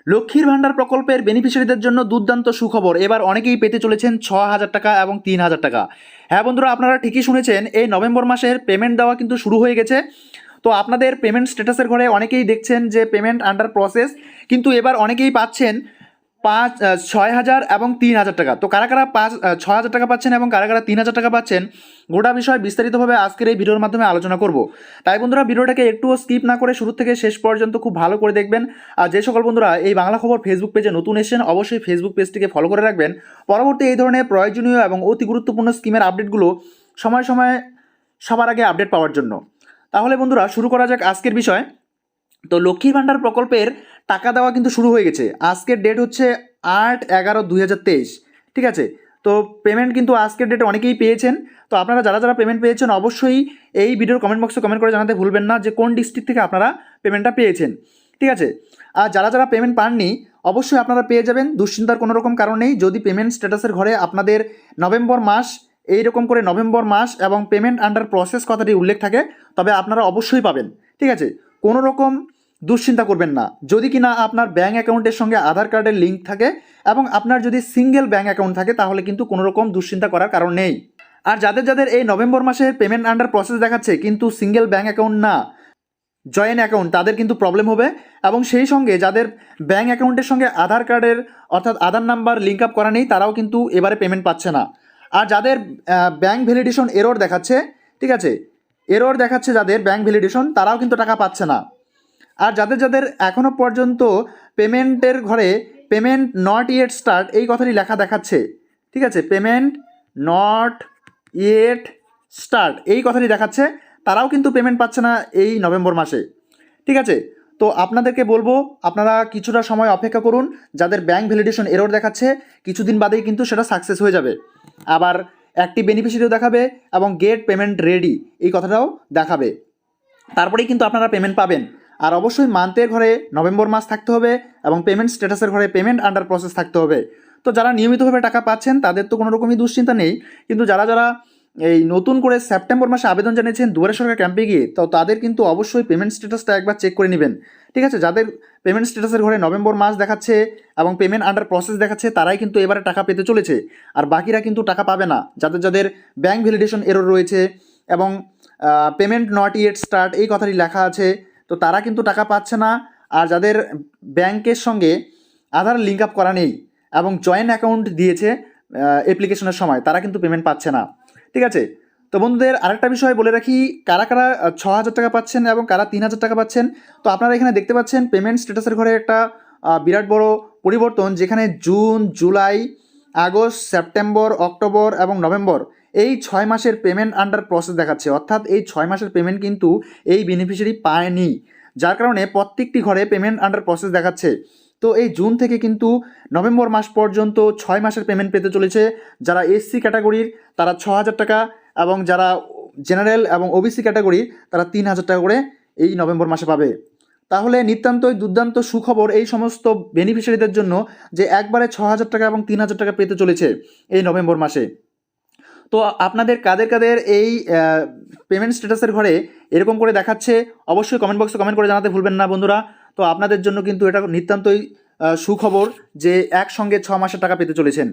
লক্ষ্মীর ভাণ্ডার প্রকল্পের বেনিফিশিয়ারিদের জন্য দুর্দান্ত সুখবর। এবার অনেকেই পেতে চলেছেন 6,000 টাকা এবং 3,000 টাকা। হ্যাঁ বন্ধুরা, আপনারা ঠিকই শুনেছেন, এই নভেম্বর মাসের পেমেন্ট দেওয়া কিন্তু শুরু হয়ে গেছে। তো আপনাদের পেমেন্ট স্ট্যাটাসের ঘরে অনেকেই দেখছেন যে পেমেন্ট আন্ডার প্রসেস, কিন্তু এবার অনেকেই পাচ্ছেন 6,000 এবং 3,000 টাকা। তো কারা কারা 6,000 টাকা পাচ্ছেন এবং কারা কারা 3,000 টাকা পাচ্ছেন, গোটা বিষয় বিস্তারিতভাবে আজকের এই ভিডিওর মাধ্যমে আলোচনা করব। তাই বন্ধুরা, ভিডিওটাকে একটুও স্কিপ না করে শুরু থেকে শেষ পর্যন্ত খুব ভালো করে দেখবেন। আর যে সকল বন্ধুরা এই বাংলা খবর ফেসবুক পেজে নতুন এসেছেন, অবশ্যই ফেসবুক পেজটিকে ফলো করে রাখবেন পরবর্তী এই ধরনের প্রয়োজনীয় এবং অতি গুরুত্বপূর্ণ স্কিমের আপডেটগুলো সময় সময় সবার আগে আপডেট পাওয়ার জন্য। তাহলে বন্ধুরা, শুরু করা যাক আজকের বিষয়। তো লক্ষ্মীর ভাণ্ডার প্রকল্পের টাকা দেওয়া কিন্তু শুরু হয়ে গেছে। আজকের ডেট হচ্ছে 8/11/2023, ঠিক আছে। তো পেমেন্ট কিন্তু আজকের ডেটে অনেকেই পেয়েছেন। তো আপনারা যারা যারা পেমেন্ট পেয়েছেন অবশ্যই এই ভিডিওর কমেন্ট বক্সে কমেন্ট করে জানাতে ভুলবেন না যে কোন ডিস্ট্রিক্ট থেকে আপনারা পেমেন্টটা পেয়েছেন, ঠিক আছে। আর যারা যারা পেমেন্ট পাননি অবশ্যই আপনারা পেয়ে যাবেন, দুশ্চিন্তার কোনো রকম কারণ নেই। যদি পেমেন্ট স্ট্যাটাসের ঘরে আপনাদের নভেম্বর মাস, এইরকম করে নভেম্বর মাস এবং পেমেন্ট আন্ডার প্রসেস কথাটি উল্লেখ থাকে, তবে আপনারা অবশ্যই পাবেন, ঠিক আছে। কোনো রকম দুশ্চিন্তা করবেন না। যদি কিনা আপনার ব্যাঙ্ক অ্যাকাউন্টের সঙ্গে আধার কার্ডের লিঙ্ক থাকে এবং আপনার যদি সিঙ্গেল ব্যাঙ্ক অ্যাকাউন্ট থাকে তাহলে কিন্তু কোনো রকম দুশ্চিন্তা করার কারণ নেই। আর যাদের যাদের এই নভেম্বর মাসের পেমেন্ট আন্ডার প্রসেস দেখাচ্ছে কিন্তু সিঙ্গেল ব্যাঙ্ক অ্যাকাউন্ট না, জয়েন্ট অ্যাকাউন্ট, তাদের কিন্তু প্রবলেম হবে। এবং সেই সঙ্গে যাদের ব্যাঙ্ক অ্যাকাউন্টের সঙ্গে আধার কার্ডের অর্থাৎ আধার নাম্বার লিঙ্ক আপ করা নেই তারাও কিন্তু এবারে পেমেন্ট পাচ্ছে না। আর যাদের ব্যাঙ্ক ভ্যালিডেশন এরর দেখাচ্ছে, ঠিক আছে, এরর দেখাচ্ছে যাদের ব্যাঙ্ক ভ্যালিডেশন, তারাও কিন্তু টাকা পাচ্ছে না। আর যাদের যাদের এখনও পর্যন্ত পেমেন্টের ঘরে পেমেন্ট নট ইয়েট স্টার্ট এই কথাটি লেখা দেখাচ্ছে, ঠিক আছে, পেমেন্ট নট ইয়েট স্টার্ট এই কথাটি দেখাচ্ছে, তারাও কিন্তু পেমেন্ট পাচ্ছে না এই নভেম্বর মাসে, ঠিক আছে। তো আপনাদেরকে বলবো আপনারা কিছুটা সময় অপেক্ষা করুন। যাদের ব্যাঙ্ক ভ্যালিডেশন এরর দেখাচ্ছে কিছুদিন বাদেই কিন্তু সেটা সাকসেস হয়ে যাবে। আবার অ্যাক্টিভ বেনিফিশিয়ারিও দেখাবে এবং গেট পেমেন্ট রেডি এই কথাটাও দেখাবে, তারপরেই কিন্তু আপনারা পেমেন্ট পাবেন। আর অবশ্যই মান্থের ঘরে নভেম্বর মাস থাকতে হবে এবং পেমেন্ট স্ট্যাটাসের ঘরে পেমেন্ট আন্ডার প্রসেস থাকতে হবে। তো যারা নিয়মিতভাবে টাকা পাচ্ছেন তাদের তো কোনো রকমই দুশ্চিন্তা নেই, কিন্তু যারা যারা এই নতুন করে সেপ্টেম্বর মাসে আবেদন জানিয়েছেন দুয়ারে সরকার ক্যাম্পে গিয়ে, তো তাদের কিন্তু অবশ্যই পেমেন্ট স্ট্যাটাসটা একবার চেক করে নেবেন, ঠিক আছে। যাদের পেমেন্ট স্ট্যাটাসের ঘরে নভেম্বর মাস দেখাচ্ছে এবং পেমেন্ট আন্ডার প্রসেস দেখাচ্ছে তারাই কিন্তু এবারে টাকা পেতে চলেছে, আর বাকিরা কিন্তু টাকা পাবে না। যাদের যাদের ব্যাঙ্ক ভ্যালিডেশন এরর রয়েছে এবং পেমেন্ট নট ইয়েট স্টার্ট এই কথাটি লেখা আছে, তো তারা কিন্তু টাকা পাচ্ছে না। আর যাদের ব্যাংকের সঙ্গে আধার লিঙ্ক আপ করা নেই এবং জয়েন্ট অ্যাকাউন্ট দিয়েছে অ্যাপ্লিকেশনের সময়, তারা কিন্তু পেমেন্ট পাচ্ছে না, ঠিক আছে। তো বন্ধুদের আরেকটা বিষয় বলে রাখি, কারা কারা 6,000 টাকা পাচ্ছেন এবং কারা 3,000 টাকা পাচ্ছেন। তো আপনারা এখানে দেখতে পাচ্ছেন পেমেন্ট স্ট্যাটাসের ঘরে একটা বিরাট বড় পরিবর্তন, যেখানে June, July, August, September, October এবং নভেম্বর এই 6 মাসের পেমেন্ট আন্ডার প্রসেস দেখাচ্ছে। অর্থাৎ এই 6 মাসের পেমেন্ট কিন্তু এই বেনিফিশিয়ারি পায়নি, যার কারণে প্রত্যেকটি ঘরে পেমেন্ট আন্ডার প্রসেস দেখাচ্ছে। তো এই জুন থেকে কিন্তু নভেম্বর মাস পর্যন্ত 6 মাসের পেমেন্ট পেতে চলেছে। যারা এসসি ক্যাটাগরির তারা 6,000 টাকা এবং যারা জেনারেল এবং ওবিসি ক্যাটাগরির তারা 3,000 টাকা করে এই নভেম্বর মাসে পাবে। তাহলে নিতান্তই দুর্দান্ত সুখবর এই সমস্ত বেনিফিশিয়ারিদের জন্য যে একবারে 6,000 টাকা এবং 3,000 টাকা পেতে চলেছে এই নভেম্বর মাসে। তো আপনাদের কাদের কাদের এই পেমেন্ট স্ট্যাটাসের ঘরে এরকম করে দেখাচ্ছে অবশ্যই কমেন্ট বক্সে কমেন্ট করে জানাতে ভুলবেন না বন্ধুরা। তো আপনাদের জন্য কিন্তু এটা নিতান্তই সুখবর যে একসঙ্গে 6 মাসের টাকা পেতে চলেছেন।